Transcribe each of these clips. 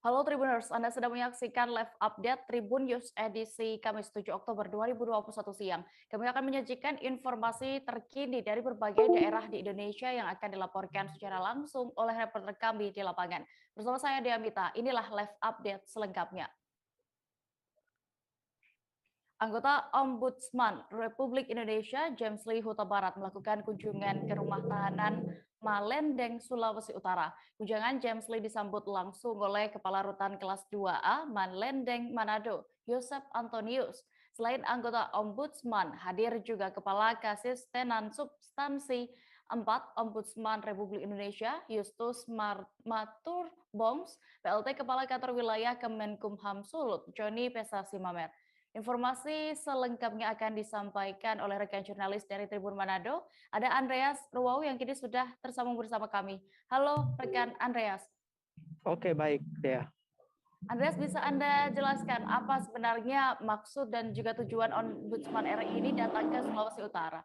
Halo Tribuners, Anda sedang menyaksikan live update Tribun News edisi Kamis 7 Oktober 2021 siang. Kami akan menyajikan informasi terkini dari berbagai daerah di Indonesia yang akan dilaporkan secara langsung oleh reporter kami di lapangan. Bersama saya Diamita, inilah live update selengkapnya. Anggota Ombudsman Republik Indonesia James Lee Huta Barat melakukan kunjungan ke rumah tahanan Malendeng, Sulawesi Utara. Kunjungan James Lee disambut langsung oleh Kepala Rutan Kelas 2A Malendeng, Manado, Yosep Antonius. Selain anggota Ombudsman, hadir juga Kepala Kasistenan Substansi 4 Ombudsman Republik Indonesia, Justus Matur Boms, PLT Kepala Kantor Wilayah Kemenkumham Sulut, Joni Pesasi Mamer. Informasi selengkapnya akan disampaikan oleh rekan jurnalis dari Tribun Manado. Ada Andreas Ruwau yang kini sudah tersambung bersama kami. Halo rekan Andreas. Oke, baik, Dea. Andreas, bisa Anda jelaskan apa sebenarnya maksud dan juga tujuan Ombudsman RI ini datang ke Sulawesi Utara?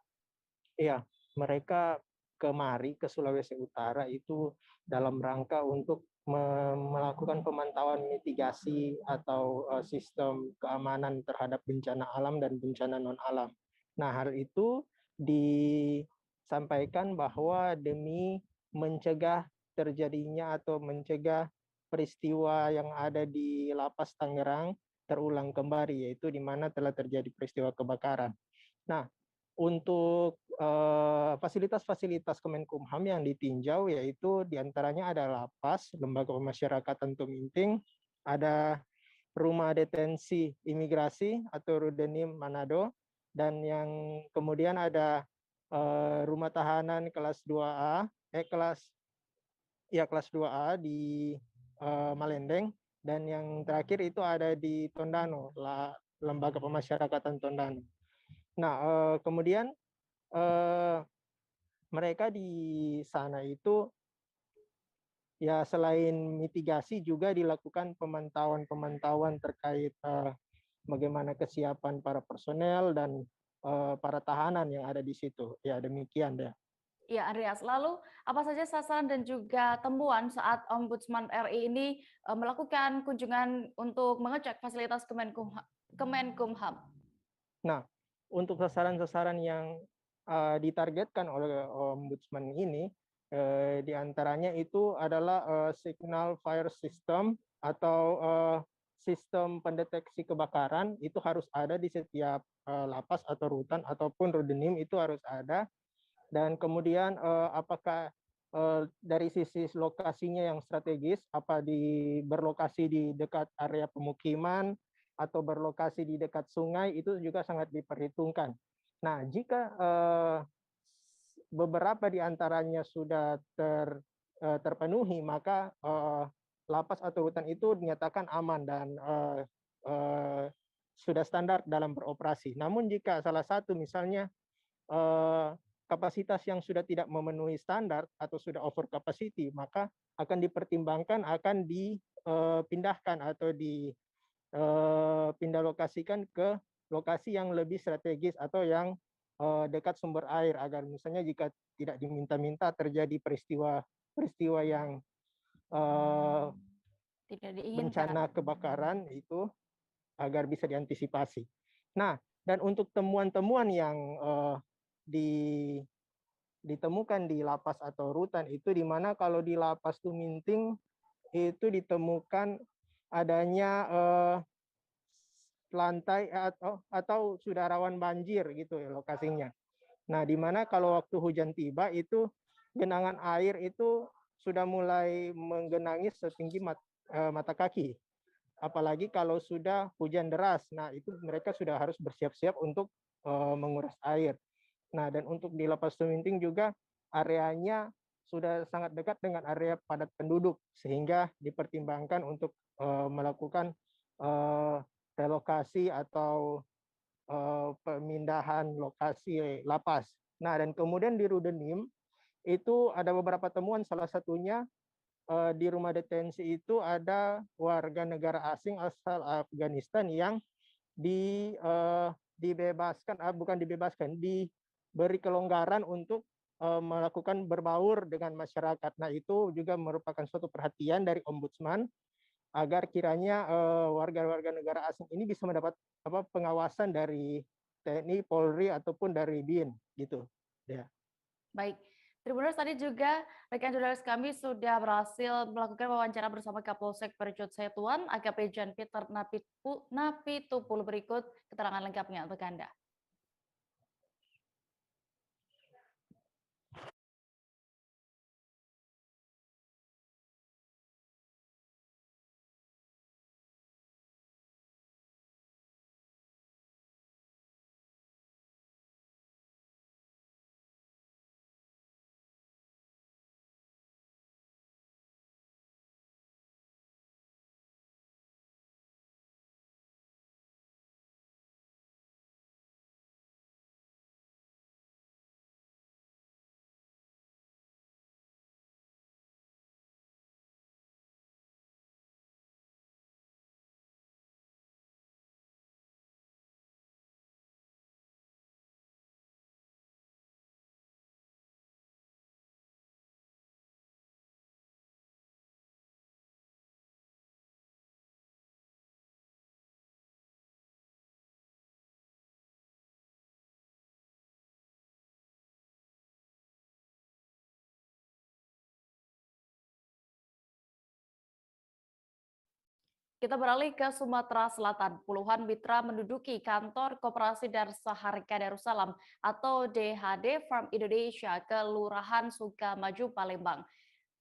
Iya, mereka kemari ke Sulawesi Utara itu dalam rangka untuk melakukan pemantauan mitigasi atau sistem keamanan terhadap bencana alam dan bencana non-alam. Nah, hal itu disampaikan bahwa demi mencegah terjadinya atau mencegah peristiwa yang ada di Lapas Tangerang terulang kembali, yaitu di mana telah terjadi peristiwa kebakaran. Nah, untuk fasilitas-fasilitas Kemenkumham yang ditinjau yaitu diantaranya ada lapas, lembaga pemasyarakatan Tuminting, ada rumah detensi imigrasi atau Rudenim Manado, dan yang kemudian ada rumah tahanan kelas 2A, kelas 2A di Malendeng, dan yang terakhir itu ada di Tondano, lembaga pemasyarakatan Tondano. Nah, kemudian mereka di sana itu ya selain mitigasi juga dilakukan pemantauan terkait bagaimana kesiapan para personel dan para tahanan yang ada di situ. Ya, demikian deh. Ya, Andreas. Lalu, apa saja sasaran dan juga temuan saat Ombudsman RI ini melakukan kunjungan untuk mengecek fasilitas Kemenkumham? Nah, untuk sasaran-sasaran yang ditargetkan oleh Ombudsman ini, diantaranya itu adalah signal fire system atau sistem pendeteksi kebakaran itu harus ada di setiap lapas atau rutan ataupun rudenim itu harus ada. Dan kemudian apakah dari sisi lokasinya yang strategis, apa berlokasi di dekat area pemukiman atau berlokasi di dekat sungai, itu juga sangat diperhitungkan. Nah, jika beberapa di antaranya sudah terpenuhi, maka lapas atau rutan itu dinyatakan aman dan sudah standar dalam beroperasi. Namun jika salah satu misalnya kapasitas yang sudah tidak memenuhi standar atau sudah over capacity, maka akan dipertimbangkan akan dipindahkan atau dipindah lokasikan ke lokasi yang lebih strategis atau yang dekat sumber air, agar misalnya jika tidak diminta-minta terjadi peristiwa yang Tidak diinginkan. bencana kebakaran itu agar bisa diantisipasi. Nah, dan untuk temuan-temuan yang ditemukan di lapas atau rutan itu, di mana kalau di lapas Tuminting itu ditemukan adanya lantai atau sudah rawan banjir gitu ya lokasinya. Nah, di mana kalau waktu hujan tiba itu genangan air itu sudah mulai menggenangi setinggi mata kaki. Apalagi kalau sudah hujan deras. Nah, itu mereka sudah harus bersiap-siap untuk menguras air. Nah, dan untuk di Lapas Tuminting juga areanya sudah sangat dekat dengan area padat penduduk, sehingga dipertimbangkan untuk melakukan relokasi atau pemindahan lokasi lapas. Nah, dan kemudian di Rudenim itu ada beberapa temuan, salah satunya di rumah detensi itu ada warga negara asing asal Afghanistan yang dibebaskan, bukan dibebaskan, diberi kelonggaran untuk melakukan berbaur dengan masyarakat. Nah, itu juga merupakan suatu perhatian dari Ombudsman agar kiranya warga-warga negara asing ini bisa mendapat pengawasan dari TNI, Polri ataupun dari BIN gitu. Ya. Baik, Tribuners tadi juga rekan jurnalis kami sudah berhasil melakukan wawancara bersama Kapolsek Percut Setuan, AKP Jan Peter Napitupulu berikut keterangan lengkapnya untuk Anda. Kita beralih ke Sumatera Selatan. Puluhan mitra menduduki kantor Koperasi Darsa Harga Darussalam atau DHD Farm Indonesia Kelurahan Sukamaju, Palembang.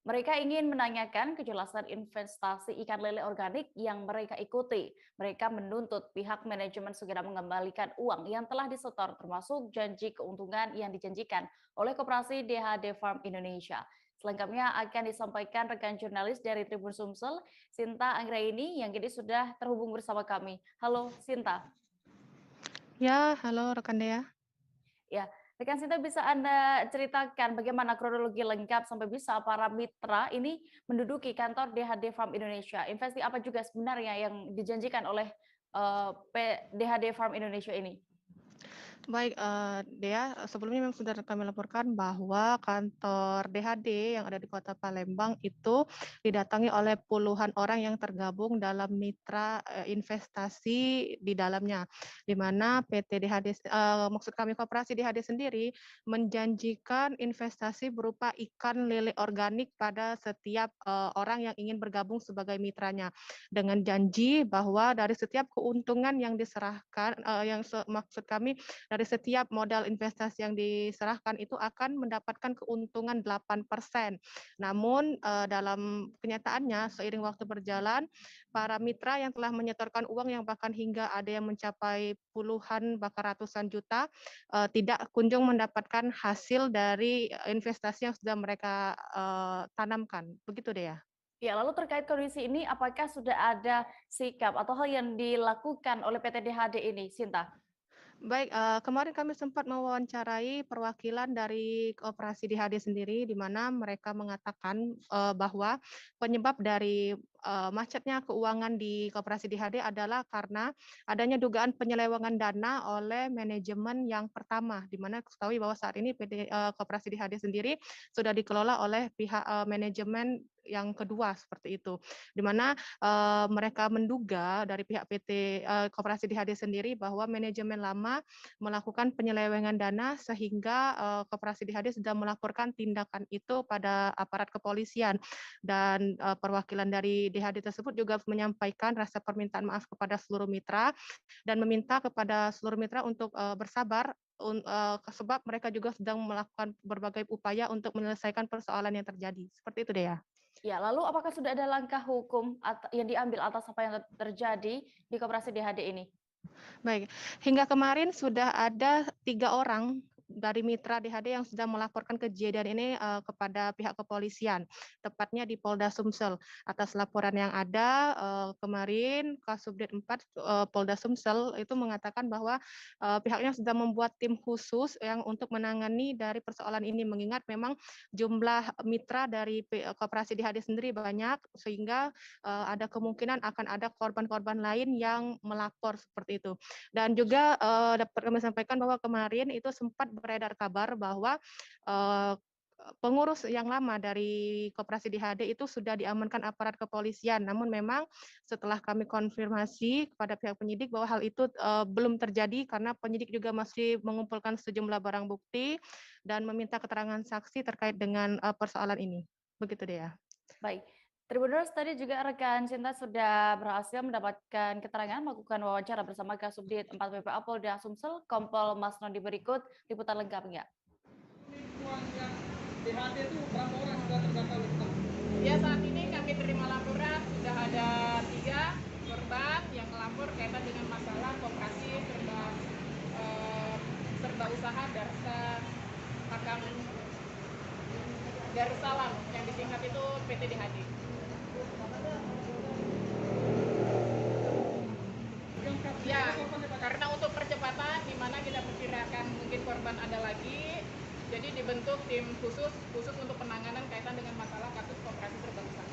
Mereka ingin menanyakan kejelasan investasi ikan lele organik yang mereka ikuti. Mereka menuntut pihak manajemen segera mengembalikan uang yang telah disetor termasuk janji keuntungan yang dijanjikan oleh Koperasi DHD Farm Indonesia. Selengkapnya akan disampaikan rekan jurnalis dari Tribun Sumsel, Sinta Anggraini yang kini sudah terhubung bersama kami. Halo Sinta. Ya, halo rekan Dea. Ya, rekan Sinta bisa Anda ceritakan bagaimana kronologi lengkap sampai bisa para mitra ini menduduki kantor DHD Farm Indonesia. Investasi apa juga sebenarnya yang dijanjikan oleh DHD Farm Indonesia ini? Baik, Dea, sebelumnya memang sudah kami laporkan bahwa kantor DHD yang ada di Kota Palembang itu didatangi oleh puluhan orang yang tergabung dalam mitra investasi di dalamnya, di mana PT DHD, maksud kami Koperasi DHD sendiri menjanjikan investasi berupa ikan lele organik pada setiap orang yang ingin bergabung sebagai mitranya, dengan janji bahwa dari setiap keuntungan yang diserahkan, maksud kami dari setiap modal investasi yang diserahkan itu akan mendapatkan keuntungan 8%. Namun dalam kenyataannya seiring waktu berjalan, para mitra yang telah menyetorkan uang yang bahkan hingga ada yang mencapai puluhan bahkan ratusan juta tidak kunjung mendapatkan hasil dari investasi yang sudah mereka tanamkan. Begitu deh ya. Ya, lalu terkait kondisi ini, apakah sudah ada sikap atau hal yang dilakukan oleh PT DHD ini, Sinta? Baik, kemarin kami sempat mewawancarai perwakilan dari Koperasi DHD sendiri, di mana mereka mengatakan bahwa penyebab dari macetnya keuangan di Koperasi DHD adalah karena adanya dugaan penyelewengan dana oleh manajemen yang pertama, di mana ketahui bahwa saat ini Koperasi DHD sendiri sudah dikelola oleh pihak manajemen yang kedua seperti itu, di mana mereka menduga dari pihak PT Koperasi DHD sendiri bahwa manajemen lama melakukan penyelewengan dana sehingga Koperasi DHD sudah melaporkan tindakan itu pada aparat kepolisian, dan perwakilan dari DHD tersebut juga menyampaikan rasa permintaan maaf kepada seluruh mitra dan meminta kepada seluruh mitra untuk bersabar sebab mereka juga sedang melakukan berbagai upaya untuk menyelesaikan persoalan yang terjadi. Seperti itu deh ya. Ya, lalu apakah sudah ada langkah hukum yang diambil atas apa yang terjadi di Koperasi DHD ini? Baik, hingga kemarin sudah ada 3 orang dari mitra DHD yang sudah melaporkan kejadian ini kepada pihak kepolisian, tepatnya di Polda Sumsel. Atas laporan yang ada kemarin Kasubdit 4 Polda Sumsel itu mengatakan bahwa pihaknya sudah membuat tim khusus yang untuk menangani dari persoalan ini, mengingat memang jumlah mitra dari Koperasi DHD sendiri banyak, sehingga ada kemungkinan akan ada korban-korban lain yang melapor seperti itu. Dan juga dapat kami sampaikan bahwa kemarin itu sempat beredar kabar bahwa pengurus yang lama dari Koperasi DHD itu sudah diamankan aparat kepolisian. Namun memang setelah kami konfirmasi kepada pihak penyidik bahwa hal itu belum terjadi karena penyidik juga masih mengumpulkan sejumlah barang bukti dan meminta keterangan saksi terkait dengan persoalan ini. Begitu deh ya. Baik. Tribuners, tadi juga rekan Cinta sudah berhasil mendapatkan keterangan melakukan wawancara bersama Kasubdit 4 PPA Polda Sumsel, Kompol Mas Nodi. Berikut liputan lengkapnya. DHD itu berapa orang sudah terdata oleh kita? Ya, saat ini kami terima laporan sudah ada 3 korban yang melapor kaitan dengan masalah koperasi serba usaha Darussalam yang disingkat itu PT DHD. Ya, karena untuk percepatan di mana kita perkirakan mungkin korban ada lagi, jadi dibentuk tim khusus untuk penanganan kaitan dengan masalah kasus koperasi serba usaha.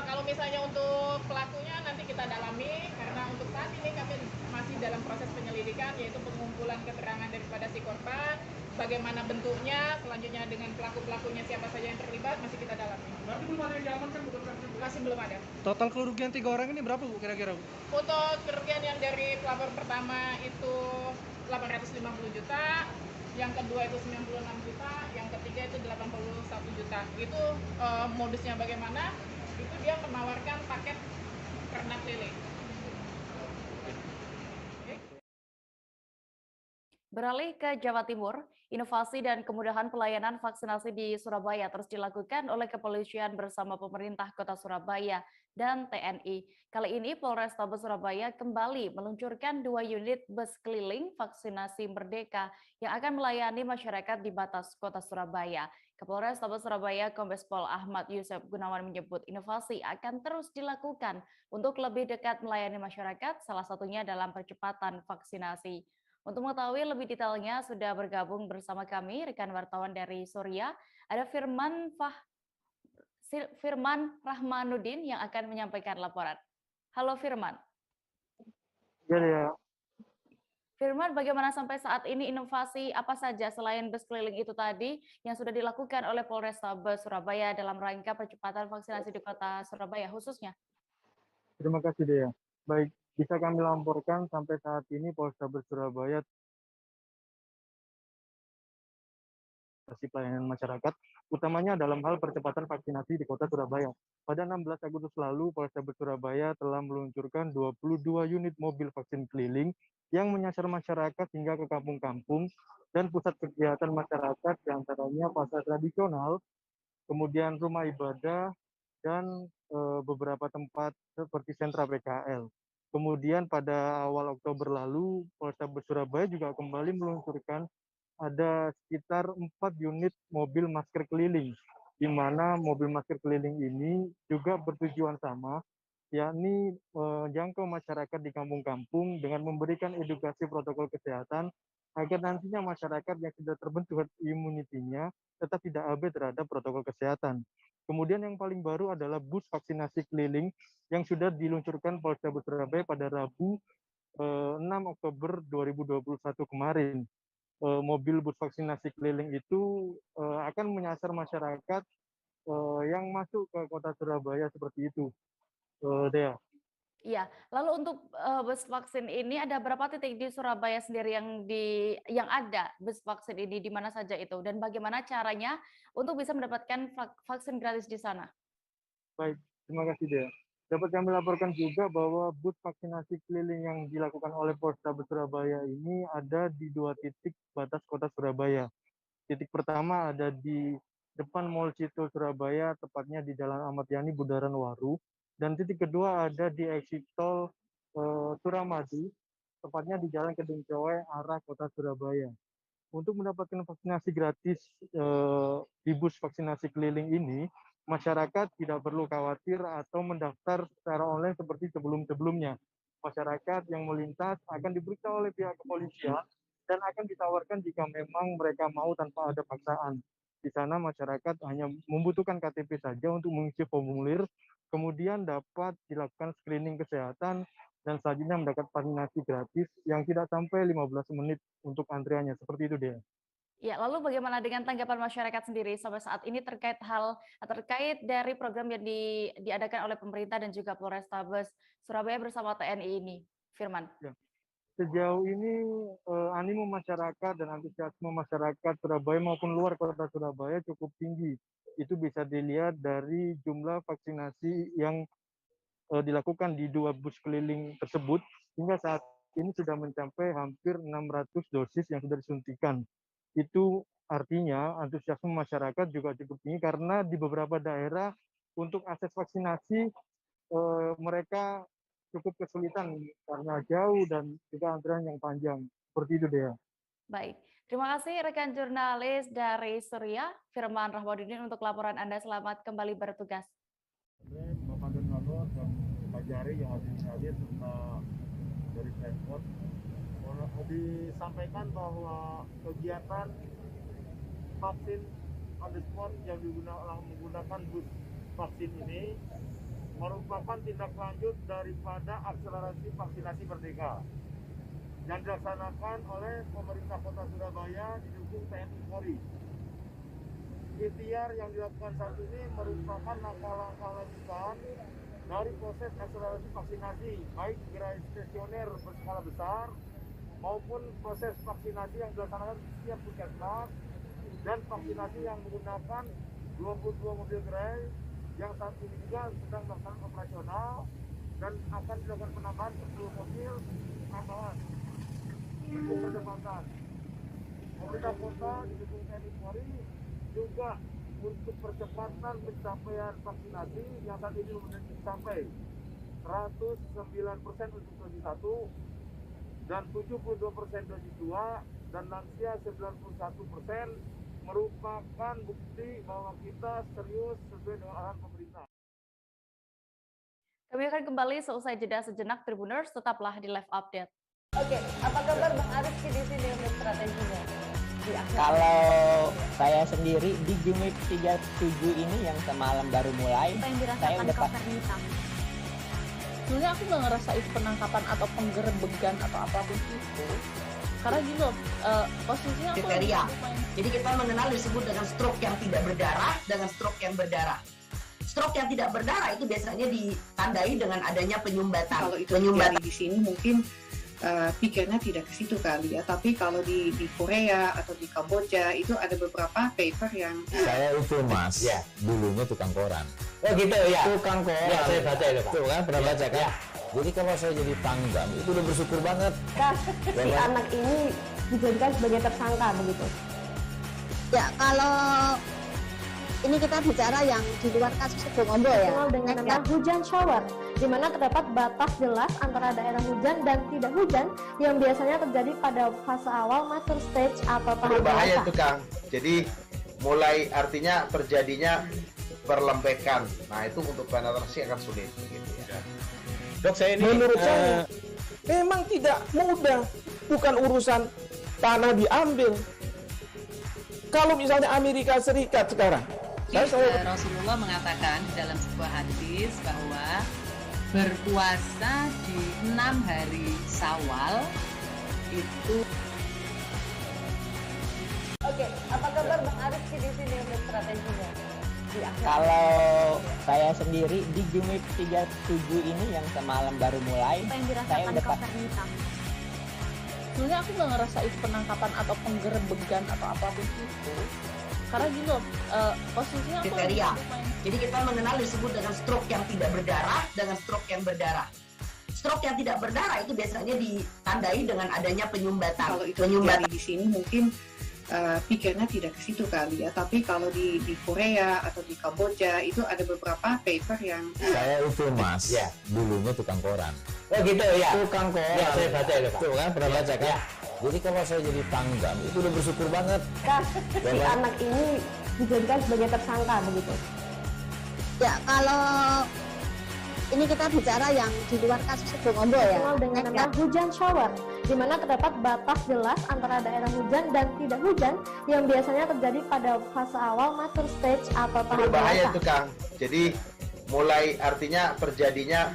Kalau misalnya untuk pelakunya nanti kita dalami, karena untuk saat ini kami masih dalam proses penyelidikan, yaitu pengumpulan keterangan daripada si korban, bagaimana bentuknya, selanjutnya dengan pelaku-pelakunya siapa saja yang terlibat masih kita dalami. Berarti belum ada yang diamankan, Bu? Masih belum ada. Total kerugian 3 orang ini berapa, Bu, kira-kira, Bu? Untuk kerugian yang dari pelapor pertama itu 850 juta, yang kedua itu 96 juta, yang ketiga itu 81 juta. Itu modusnya bagaimana? Itu dia menawarkan paket ternak lele. Beralih ke Jawa Timur, inovasi dan kemudahan pelayanan vaksinasi di Surabaya terus dilakukan oleh kepolisian bersama pemerintah Kota Surabaya dan TNI. Kali ini Polrestabes Surabaya kembali meluncurkan 2 unit bus keliling vaksinasi Merdeka yang akan melayani masyarakat di batas Kota Surabaya. Kapolres Tabes Surabaya Kombes Pol Ahmad Yusef Gunawan menyebut inovasi akan terus dilakukan untuk lebih dekat melayani masyarakat, salah satunya dalam percepatan vaksinasi. Untuk mengetahui lebih detailnya sudah bergabung bersama kami rekan wartawan dari Surya, ada Firman Rahmanuddin yang akan menyampaikan laporan. Halo Firman. Ya. Firman, bagaimana sampai saat ini inovasi apa saja selain bus keliling itu tadi yang sudah dilakukan oleh Polrestabes Surabaya dalam rangka percepatan vaksinasi di Kota Surabaya khususnya? Terima kasih, Dea. Baik, bisa kami laporkan sampai saat ini Polrestabes Surabaya pelayanan masyarakat, utamanya dalam hal percepatan vaksinasi di Kota Surabaya. Pada 16 Agustus lalu, Polrestabes Surabaya telah meluncurkan 22 unit mobil vaksin keliling yang menyasar masyarakat hingga ke kampung-kampung dan pusat kegiatan masyarakat, diantaranya pasar tradisional, kemudian rumah ibadah, dan beberapa tempat seperti sentra PKL. Kemudian pada awal Oktober lalu, Polrestabes Surabaya juga kembali meluncurkan ada sekitar 4 unit mobil masker keliling, di mana mobil masker keliling ini juga bertujuan sama, yakni menjangkau masyarakat di kampung-kampung dengan memberikan edukasi protokol kesehatan agar nantinya masyarakat yang sudah terbentuk herd immunity-nya tetap tidak abai terhadap protokol kesehatan. Kemudian yang paling baru adalah bus vaksinasi keliling yang sudah diluncurkan Polrestabes Surabaya pada Rabu 6 Oktober 2021 kemarin. Mobil bus vaksinasi keliling itu akan menyasar masyarakat yang masuk ke Kota Surabaya seperti itu. Dea. Iya, lalu untuk bus vaksin ini ada berapa titik di Surabaya sendiri yang ada bus vaksin ini, di mana saja itu, dan bagaimana caranya untuk bisa mendapatkan vaksin gratis di sana? Baik, terima kasih Dea. Dapat kami laporkan juga bahwa bus vaksinasi keliling yang dilakukan oleh Polrestabes Surabaya ini ada di 2 titik batas Kota Surabaya. Titik pertama ada di depan Mall Cito Surabaya, tepatnya di Jalan Ahmad Yani Bundaran Waru. Dan titik kedua ada di exit tol Suramadu, tepatnya di Jalan Kedung Cowe arah Kota Surabaya. Untuk mendapatkan vaksinasi gratis di bus vaksinasi keliling ini, masyarakat tidak perlu khawatir atau mendaftar secara online seperti sebelum-sebelumnya. Masyarakat yang melintas akan diperiksa oleh pihak kepolisian dan akan ditawarkan jika memang mereka mau tanpa ada paksaan. Di sana masyarakat hanya membutuhkan KTP saja untuk mengisi formulir, kemudian dapat dilakukan screening kesehatan dan selanjutnya mendapat vaksinasi gratis yang tidak sampai 15 menit untuk antriannya. Seperti itu dia. Ya, lalu bagaimana dengan tanggapan masyarakat sendiri sampai saat ini terkait dari program yang diadakan oleh pemerintah dan juga Polrestabes Surabaya bersama TNI ini, Firman? Ya. Sejauh ini animo masyarakat dan antusiasme masyarakat Surabaya maupun luar kota Surabaya cukup tinggi. Itu bisa dilihat dari jumlah vaksinasi yang dilakukan di 2 bus keliling tersebut, hingga saat ini sudah mencapai hampir 600 dosis yang sudah disuntikan. Itu artinya antusiasme masyarakat juga cukup tinggi karena di beberapa daerah untuk akses vaksinasi mereka cukup kesulitan karena jauh dan juga antrian yang panjang. Seperti itu dia. Baik, terima kasih rekan jurnalis dari Surya, Firman Rahmaudin untuk laporan Anda. Selamat kembali bertugas. Bapak Donator dan Pak Jari yang hadir serta dari Pemkot disampaikan bahwa kegiatan vaksin on the spot yang menggunakan bus vaksin ini merupakan tindak lanjut daripada akselerasi vaksinasi merdeka yang dilaksanakan oleh pemerintah Kota Surabaya didukung TNI Polri. Ikhtiar yang dilakukan saat ini merupakan langkah-langkah lanjutan dari proses akselerasi vaksinasi, baik gerai stasioner berskala besar maupun proses vaksinasi yang dilaksanakan di setiap puskesmas dan vaksinasi yang menggunakan 22 mobil gerai yang saat ini juga sedang melaksanakan operasional dan akan dilakukan penambahan 10 mobil tambahan untuk percepatan. Pemerintah kota didukung TNI Polri juga untuk percepatan pencapaian vaksinasi yang saat ini mencapai 109% untuk dosis 1 dan 72% dosis 2 dan lansia 91% merupakan bukti bahwa kita serius sesuai dengan arahan pemerintah. Kami akan kembali seusai jeda sejenak, Tribuners, tetaplah di live update. Oke, apa kabar Bang Arif di sini untuk strateginya? Kalau saya sendiri di Jumit 37 ini yang semalam baru mulai, saya udah pas. Sebenarnya aku nggak ngerasa itu penangkapan atau penggerebegan atau apapun itu. Karena gini loh, posisinya aku kriteria. Jadi kita mengenal disebut dengan stroke yang tidak berdarah dengan stroke yang berdarah. Stroke yang tidak berdarah itu biasanya ditandai dengan adanya penyumbatan. Kalau itu terjadi di sini mungkin pikirnya tidak ke situ kali ya. Tapi kalau di Korea atau di Kamboja itu ada beberapa paper yang saya itu Mas, ya, dulunya tukang koran. Oh gitu ya. Tukang koran. Ya, saya baca itu Pak. Tuh kan pernah baca kan? Ya. Jadi kalau saya jadi pangdam itu udah bersyukur banget. Si anak ini dijadikan sebagai tersangka begitu. Ya, kalau ini kita bicara yang di luar kasus Bongombo ya. Dengan nama hujan shower, di mana terdapat batas jelas antara daerah hujan dan tidak hujan yang biasanya terjadi pada fase awal mature stage atau tahap berbahaya dewasa. itu Kang. Jadi mulai artinya terjadinya perlembekan. Nah itu untuk penetrasi akan sulit begitu ya. Dok, saya ini menurut saya memang tidak mudah, bukan urusan tanah diambil. Kalau misalnya Amerika Serikat sekarang, Rasulullah mengatakan dalam sebuah hadis bahwa berpuasa di 6 hari Syawal itu. Oke, apa kabar Bang Arif di sini untuk strateginya? Kalau saya sendiri di Jumit 37 ini yang semalam baru mulai, saya udah pas. Sebenarnya aku nggak ngerasa itu penangkapan atau penggerebegan atau apapun itu. Karena gini loh, posisinya aku kriteria. Jadi kita mengenal disebut dengan stroke yang tidak berdarah dengan stroke yang berdarah. Stroke yang tidak berdarah itu biasanya ditandai dengan adanya penyumbatan. Kalau itu terjadi di sini mungkin pikirnya tidak ke situ kali ya. Tapi kalau di Korea atau di Kamboja itu ada beberapa paper yang saya itu Mas, ya, dulunya tukang koran. Oh gitu ya. Tukang koran. Ya, saya baca itu Pak. Tuh kan pernah baca kan? Ya. Jadi kalau saya jadi pangdam itu udah bersyukur banget. Si anak ini dijadikan sebagai tersangka begitu. Ya, kalau ini kita bicara yang di luar kasus Bongombo ya. Dengan nama hujan shower, di mana terdapat batas jelas antara daerah hujan dan tidak hujan yang biasanya terjadi pada fase awal mature stage atau tahap berbahaya dewasa. itu Kang. Jadi mulai artinya terjadinya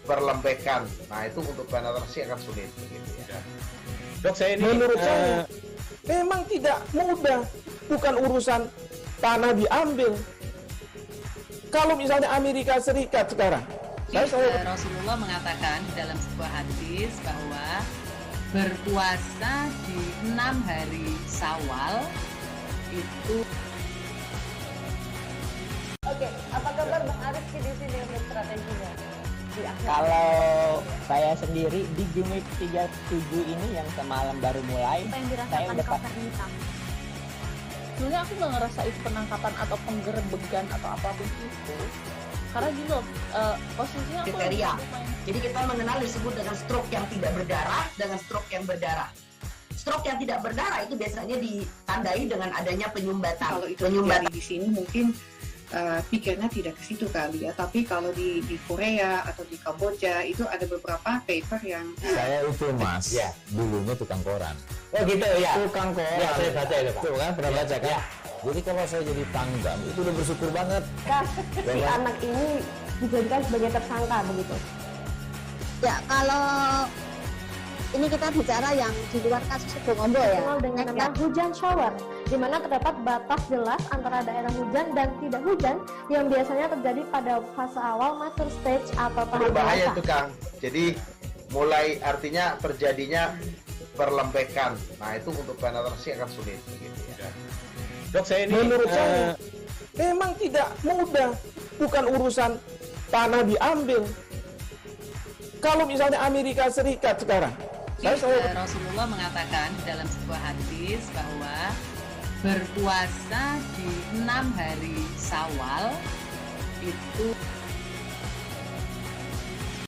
berlembekan. Nah, itu untuk penetrasi akan sulit begitu ya. Dok, saya ini menurut saya memang tidak mudah, bukan urusan tanah diambil. Kalau misalnya Amerika Serikat sekarang, Rasulullah mengatakan dalam sebuah hadis bahwa berpuasa di 6 hari Syawal itu. Oke, apa kabar Bang Arif di sini untuk strateginya? Kalau saya sendiri di Jumik 37 ini yang semalam baru mulai, saya udah Sebenarnya aku nggak ngerasa itu penangkapan atau penggerebekan atau apapun itu. Karena gini loh, posisinya aku kriteria. Jadi kita mengenal disebut dengan stroke yang tidak berdarah dengan stroke yang berdarah. Stroke yang tidak berdarah itu biasanya ditandai dengan adanya penyumbatan. Kalau itu terjadi di sini mungkin pikirnya tidak ke situ kali ya, tapi kalau di Korea atau di Kamboja itu ada beberapa paper yang saya itu mas dulunya tukang koran. Oh gitu ya, Tukang koran ya saya baca itu Pak. Tuh kan pernah baca kan jadi kalau saya jadi pangdam itu udah bersyukur banget. Si anak ini dijadikan sebagai tersangka begitu. Ya, kalau ini kita bicara yang di luar kasus Bongombo ya. Dikenal dengan nama hujan shower, di mana terdapat batas jelas antara daerah hujan dan tidak hujan yang biasanya terjadi pada fase awal mature stage atau tahap Berbahaya dewasa. itu Kang. Jadi mulai artinya terjadinya perlembekan. Nah, itu untuk penetrasi akan sulit begitu ya. Dok, saya ini menurut saya memang tidak mudah, bukan urusan tanah diambil. Kalau misalnya Amerika Serikat sekarang, Rasulullah mengatakan dalam sebuah hadis bahwa berpuasa di 6 hari Syawal itu.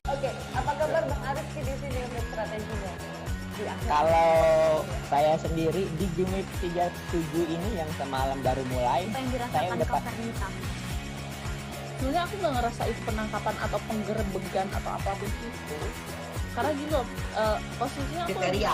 Oke, apa kabar Bang Arif di sini untuk strateginya? Kalau saya sendiri di Jumik 37 ini yang semalam baru mulai, saya udah Sebenarnya aku nggak ngerasa itu penangkapan atau penggerebekan atau apapun itu. Karena gini loh, posisinya aku kriteria.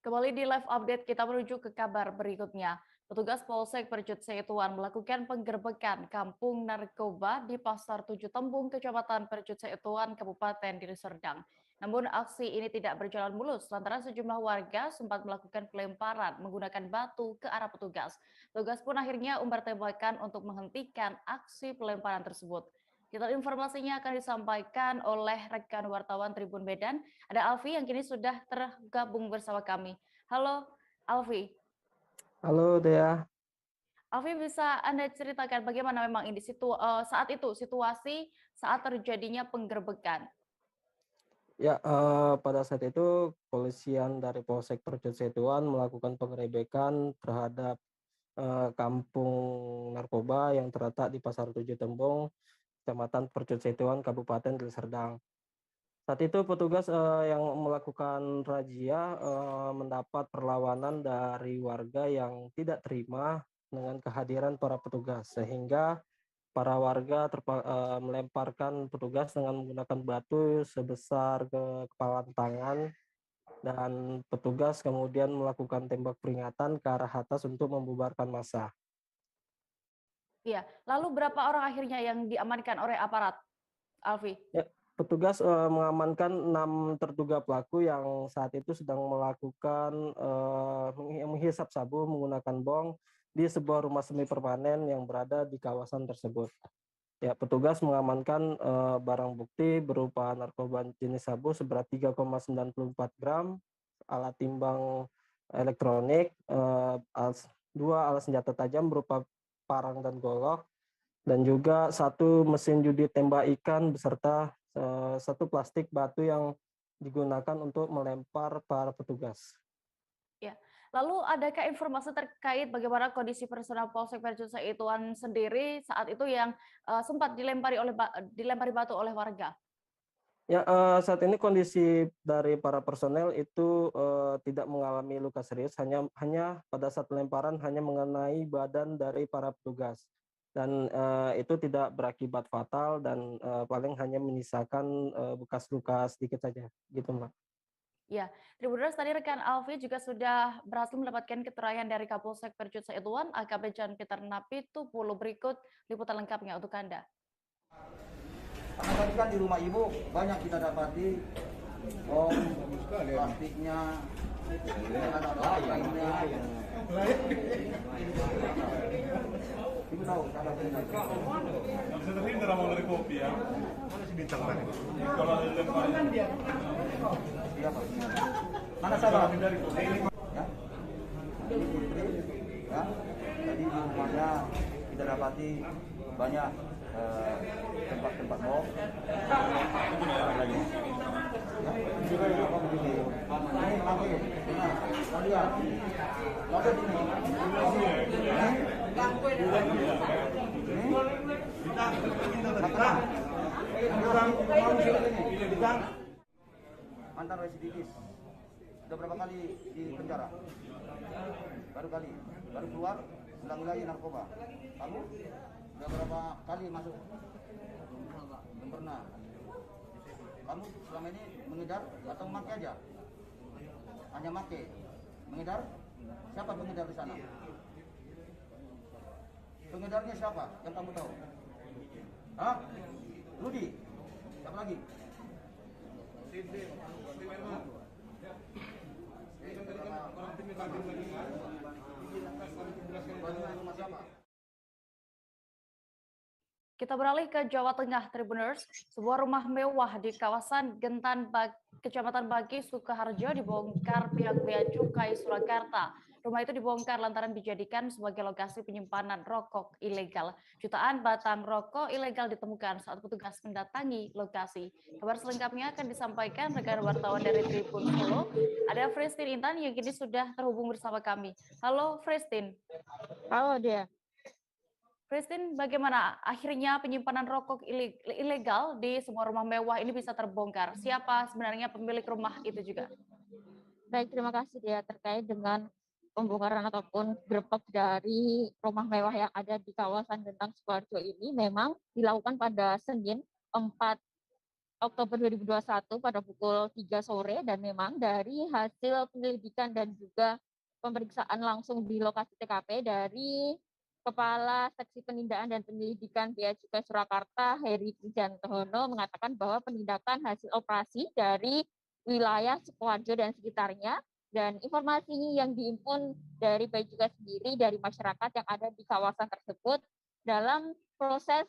Kembali di live update, kita menuju ke kabar berikutnya. Petugas Polsek Percut Seituan melakukan penggerbekan kampung narkoba di Pasar 7 Tembung, Kecamatan Percut Seituan, Kabupaten Deli Serdang. Namun aksi ini tidak berjalan mulus lantaran sejumlah warga sempat melakukan pelemparan menggunakan batu ke arah petugas. Petugas pun akhirnya umbar tembakan untuk menghentikan aksi pelemparan tersebut. Detail informasinya akan disampaikan oleh rekan wartawan Tribun Medan. Ada Alfi yang kini sudah tergabung bersama kami. Halo Alfi. Halo Dea. Alfi, bisa Anda ceritakan bagaimana memang ini saat itu situasi saat terjadinya penggerbekan? Ya, pada saat itu kepolisian dari Polsek Percut Seituan melakukan penggerebekan terhadap kampung narkoba yang terletak di Pasar 7 Tembung, Kecamatan Percut Seituan, Kabupaten Deli Serdang. Saat itu petugas yang melakukan razia mendapat perlawanan dari warga yang tidak terima dengan kehadiran para petugas, sehingga para warga melemparkan petugas dengan menggunakan batu sebesar ke kepala tangan, dan petugas kemudian melakukan tembak peringatan ke arah atas untuk membubarkan massa. Iya, lalu berapa orang akhirnya yang diamankan oleh aparat, Alfi? Ya, petugas mengamankan 6 terduga pelaku yang saat itu sedang melakukan menghisap sabu menggunakan bong di sebuah rumah semi permanen yang berada di kawasan tersebut. Ya, petugas mengamankan barang bukti berupa narkoba jenis sabu seberat 3,94 gram, alat timbang elektronik, 2 alat senjata tajam berupa parang dan golok, dan juga 1 mesin judi tembak ikan beserta 1 plastik batu yang digunakan untuk melempar para petugas. Ya. Lalu adakah informasi terkait bagaimana kondisi personel Polsek Percut Seituan sendiri saat itu yang sempat dilempari batu oleh warga? Ya, saat ini kondisi dari para personel itu tidak mengalami luka serius, hanya pada saat pelemparan hanya mengenai badan dari para petugas, dan itu tidak berakibat fatal dan paling hanya menyisakan bekas luka sedikit saja, gitu Mbak. Ya, Tribuners, tadi rekan Alfi juga sudah berhasil mendapatkan keterangan dari Kapolsek Percut Seituan, AKP John Peter Napitupulu. Berikut liputan lengkapnya untuk Anda. Karena tadi kan di rumah ibu banyak kita dapati bom, plastiknya, anak-anak lainnya. Ibu tahu cara ini. Bisa terhindar sama dari kopi ya. Mana si bintang tadi? Kalau ada lempar. Siapa? Mana salah? Ya. Ya. Tadi di rumahnya kita dapati banyak tempat-tempat bom. Lagi. Ya. Juga yang apa begini? Ini pakai. Nah, lihat. Ada di mantan residivis sudah berapa kali di penjara? Baru keluar ulang-ulangi narkoba. Kamu sudah berapa kali masuk? Belum pernah. Kamu selama ini mengejar atau memakai aja? Hanya makai. Mengedar? Siapa pengedar di sana? Pengedarnya siapa yang kamu tahu? Hah? Rudi? Siapa lagi? Kita beralih ke Jawa Tengah, Tribuners. Sebuah rumah mewah di kawasan Gentan, Kecamatan Bagi, Sukoharjo dibongkar pihak Bea Cukai Surakarta. Rumah itu dibongkar lantaran dijadikan sebagai lokasi penyimpanan rokok ilegal. Jutaan batang rokok ilegal ditemukan saat petugas mendatangi lokasi. Kabar selengkapnya akan disampaikan rekan wartawan dari Tribun Solo. Ada Fristin Intan yang kini sudah terhubung bersama kami. Halo Fristin. Halo dia. Christine, bagaimana akhirnya penyimpanan rokok ilegal di sebuah rumah mewah ini bisa terbongkar? Siapa sebenarnya pemilik rumah itu juga? Baik, terima kasih dia terkait dengan pembongkaran ataupun grebek dari rumah mewah yang ada di kawasan Gentang Sukoharjo ini memang dilakukan pada Senin 4 Oktober 2021 pada pukul 3 sore dan memang dari hasil penyelidikan dan juga pemeriksaan langsung di lokasi TKP dari Kepala Seksi Penindaan dan Penyelidikan Bea Cukai Surakarta, Heri Krijantono, mengatakan bahwa penindakan hasil operasi dari wilayah Sukoharjo dan sekitarnya, dan informasi yang diimpun dari Bea Cukai sendiri dari masyarakat yang ada di kawasan tersebut. Dalam proses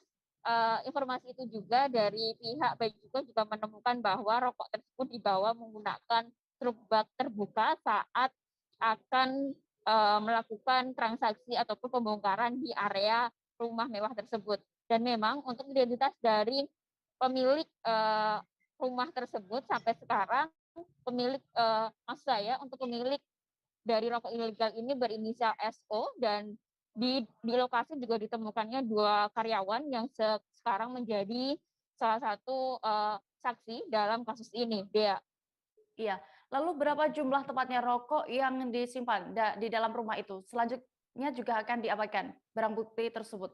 informasi itu juga dari pihak Bea Cukai juga menemukan bahwa rokok tersebut dibawa menggunakan truk bak terbuka saat akan melakukan transaksi ataupun pembongkaran di area rumah mewah tersebut. Dan memang untuk identitas dari pemilik rumah tersebut sampai sekarang pemilik maksud saya untuk pemilik dari rokok ilegal ini berinisial SO dan di lokasi juga ditemukannya 2 karyawan yang sekarang menjadi salah satu saksi dalam kasus ini. Dea. Iya. Lalu berapa jumlah tepatnya rokok yang disimpan di dalam rumah itu? Selanjutnya juga akan diamankan barang bukti tersebut.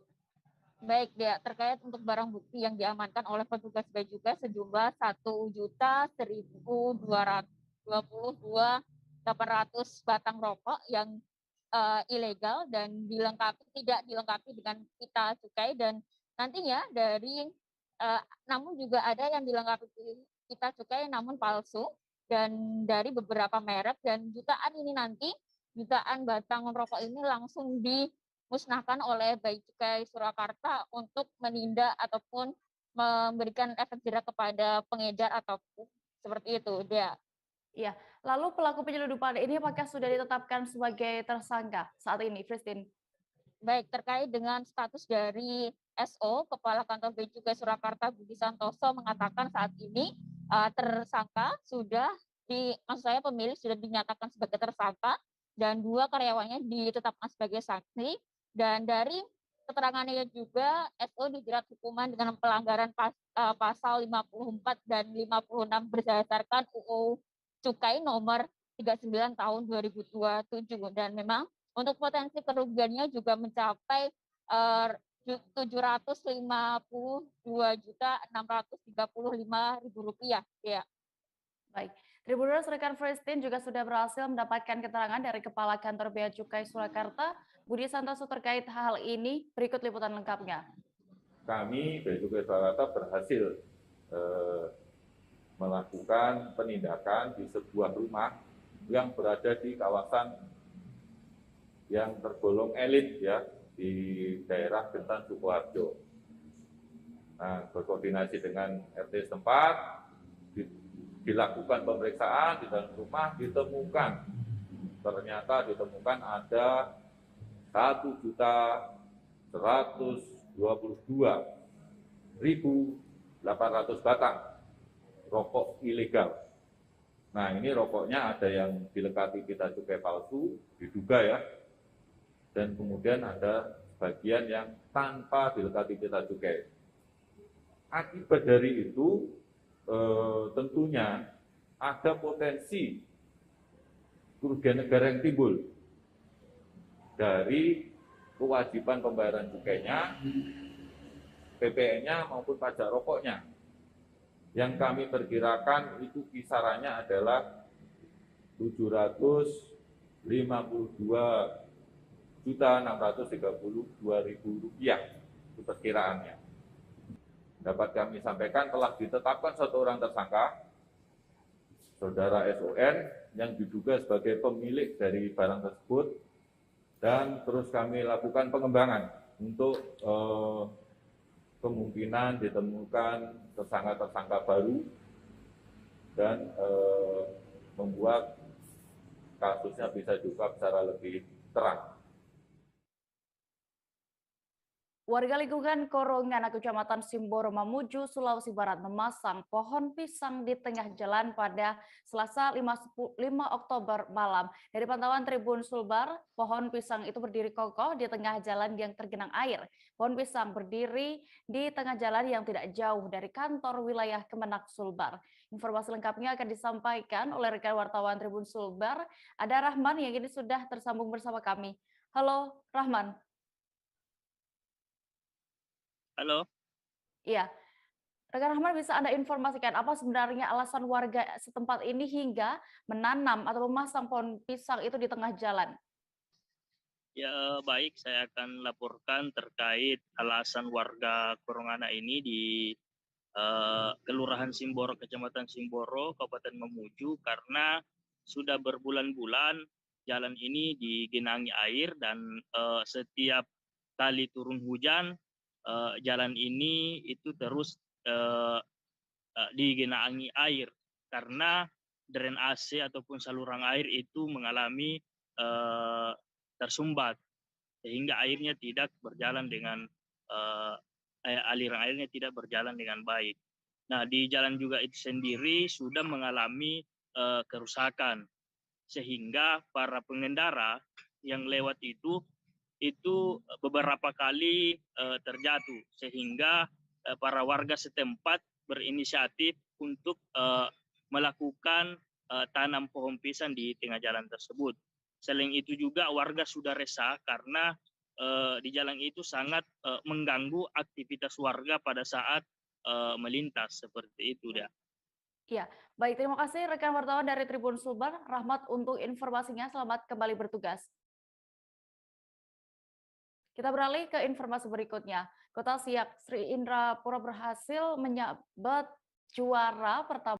Baik, Dea, terkait untuk barang bukti yang diamankan oleh petugas Bea Cukai sejumlah 1.122.800 batang rokok yang ilegal dan tidak dilengkapi dengan pita cukai, dan nantinya dari namun juga ada yang dilengkapi pita cukai namun palsu dan dari beberapa merek, dan jutaan batang rokok ini langsung dimusnahkan oleh Bea Cukai Surakarta untuk menindak ataupun memberikan efek jerak kepada pengedar ataupun seperti itu, Dea. Iya. Lalu pelaku penyeludupan ini apakah sudah ditetapkan sebagai tersangka saat ini, Christine? Baik, terkait dengan status dari SO, Kepala Kantor Bea Cukai Surakarta Budi Santoso mengatakan saat ini tersangka pemilik sudah dinyatakan sebagai tersangka dan 2 karyawannya ditetapkan sebagai saksi, dan dari keterangannya juga SO dijerat hukuman dengan pelanggaran pasal 54 dan 56 berdasarkan UU Cukai nomor 39 tahun 2027, dan memang untuk potensi kerugiannya juga mencapai Rp752.635.000 ya. Baik. Tribuners, rekan Fristin juga sudah berhasil mendapatkan keterangan dari Kepala Kantor Bea Cukai Surakarta, Budi Santoso terkait hal ini. Berikut liputan lengkapnya. kami Bea Cukai Surakarta berhasil melakukan penindakan di sebuah rumah yang berada di kawasan yang tergolong elit ya di daerah Gentan Sukoharjo. Nah, berkoordinasi dengan RT setempat, dilakukan pemeriksaan di dalam rumah, ternyata ditemukan ada 1.122.800 batang rokok ilegal. Nah, ini rokoknya ada yang dilekati pita cukai palsu, diduga ya, dan kemudian ada bagian yang tanpa dilekati pita cukai. Akibat dari itu, tentunya ada potensi kerugian negara yang timbul dari kewajiban pembayaran cukainya, PPN-nya maupun pajak rokoknya. Yang kami perkirakan itu kisarannya adalah 752.632.000 rupiah, itu perkiraannya. Dapat kami sampaikan telah ditetapkan satu orang tersangka, saudara SON, yang diduga sebagai pemilik dari barang tersebut, dan terus kami lakukan pengembangan untuk kemungkinan ditemukan tersangka-tersangka baru dan membuat kasusnya bisa diungkap secara lebih terang. Warga lingkungan Korongan, Kecamatan Simboro, Mamuju, Sulawesi Barat memasang pohon pisang di tengah jalan pada Selasa 5 Oktober malam. Dari pantauan Tribun Sulbar, pohon pisang itu berdiri kokoh di tengah jalan yang tergenang air. Pohon pisang berdiri di tengah jalan yang tidak jauh dari kantor wilayah Kemenak Sulbar. Informasi lengkapnya akan disampaikan oleh rekan wartawan Tribun Sulbar, ada Rahman yang kini sudah tersambung bersama kami. Halo, Rahman. Halo. Iya, rekan Rahman, bisa Anda informasikan apa sebenarnya alasan warga setempat ini hingga menanam atau memasang pohon pisang itu di tengah jalan? Ya, baik, saya akan laporkan terkait alasan warga Korongana ini di Kelurahan Simboro, Kecamatan Simboro, Kabupaten Mamuju, karena sudah berbulan-bulan jalan ini digenangi air dan setiap kali turun hujan jalan ini itu terus digenangi air karena drainase ataupun saluran air itu mengalami tersumbat sehingga airnya tidak berjalan dengan aliran airnya tidak berjalan dengan baik. Nah, di jalan juga itu sendiri sudah mengalami kerusakan sehingga para pengendara yang lewat itu beberapa kali terjatuh sehingga para warga setempat berinisiatif untuk melakukan tanam pohon pisang di tengah jalan tersebut. Selain itu juga warga sudah resah karena di jalan itu sangat mengganggu aktivitas warga pada saat melintas seperti itu ya. Iya, baik, terima kasih rekan wartawan dari Tribun Sulbar, Rahmat, untuk informasinya. Selamat kembali bertugas. Kita beralih ke informasi berikutnya. Kota Siak Sri Indrapura berhasil menyabet juara pertama